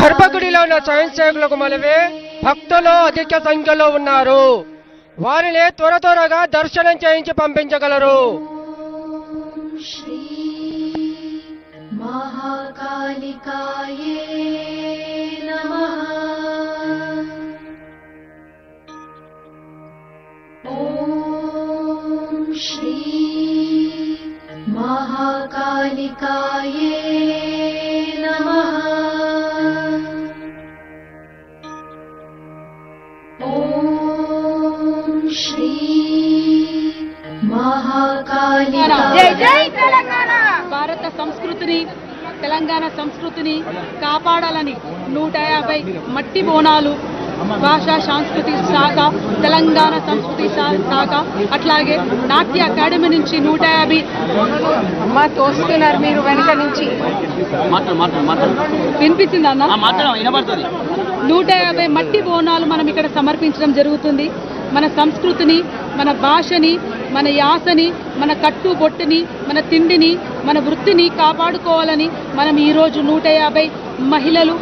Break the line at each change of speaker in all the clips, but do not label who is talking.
గర్భగుడిలో ఉన్న స్వయం సేవకులకు మనవే భక్తులు అధిక సంఖ్యలో ఉన్నారు. వారిని త్వరగా దర్శనం చేయించి పంపించగలరు.
శ్రీ మహాకాళికాయే నమః. ఓం శ్రీ మహాకాళికాయే నమః. ఓం శ్రీ
జై జై తెలంగాణ. భారత సంస్కృతిని, తెలంగాణ సంస్కృతిని కాపాడాలని 150 మట్టి బోనాలు, భాషా సాంస్కృతిక శాఖ, తెలంగాణ సంస్కృతి శాఖ, అట్లాగే నాట్య అకాడమీ నుంచి 150
అమ్మా తోస్తున్నారు మీరు వెనక నుంచి.
వినిపించింది అన్న. 150 మట్టి బోనాలు మనం ఇక్కడ సమర్పించడం జరుగుతుంది. మన సంస్కృతిని, మన భాషని, మన యాసని, మన కట్టు బొట్టుని, మన తిండిని, మన వృత్తిని కాపాడుకోవాలని మనం ఈరోజు 150 మహిళలు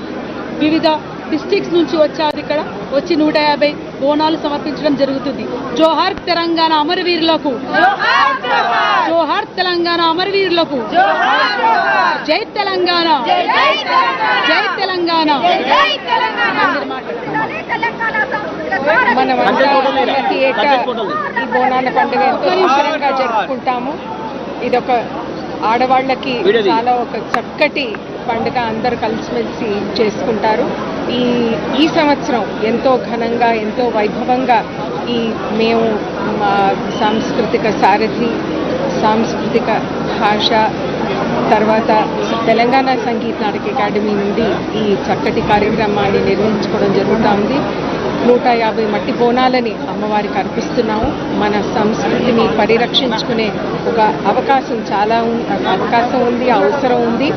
వివిధ డిస్ట్రిక్ట్స్ నుంచి వచ్చారు. ఇక్కడ వచ్చి 150 బోనాలు సమర్పించడం జరుగుతుంది. జోహార్ తెలంగాణ అమరవీరులకు, జోహార్ తెలంగాణ అమరవీరులకు, జై తెలంగాణ, జై తెలంగాణ.
మనం ప్రతి ఏటా ఈ బోనాల పండుగ ఎంతో సంబరంగా జరుపుకుంటాము. ఇదొక ఆడవాళ్ళకి చాలా ఒక చక్కటి పండుగ, అందరు కలిసిమెలిసి చేసుకుంటారు. ఈ సంవత్సరం ఎంతో ఘనంగా, ఎంతో వైభవంగా మేము మా సాంస్కృతిక సారథి, సాంస్కృతిక భాష, తర్వాత తెలంగాణ సంగీత నాటక అకాడమీ నుండి ఈ చక్కటి కార్యక్రమాన్ని నిర్వహించుకోవడం జరుగుతుంది. 150 మట్టి బోనాలని అమ్మవారికి అర్పిస్తున్నాము. మన సంస్కృతిని పరిరక్షించుకునే ఒక అవకాశం ఉంది, అవసరం ఉంది.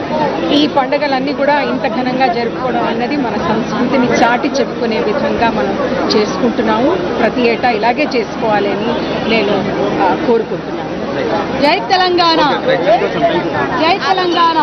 ఈ పండుగలన్నీ కూడా ఇంత ఘనంగా జరుపుకోవడం అన్నది మన సంస్కృతిని చాటి చెప్పుకునే విధంగా మనం చేసుకుంటున్నాము. ప్రతి ఏటా ఇలాగే చేసుకోవాలని నేను కోరుకుంటున్నాను.
జై తెలంగాణ, జై తెలంగాణ.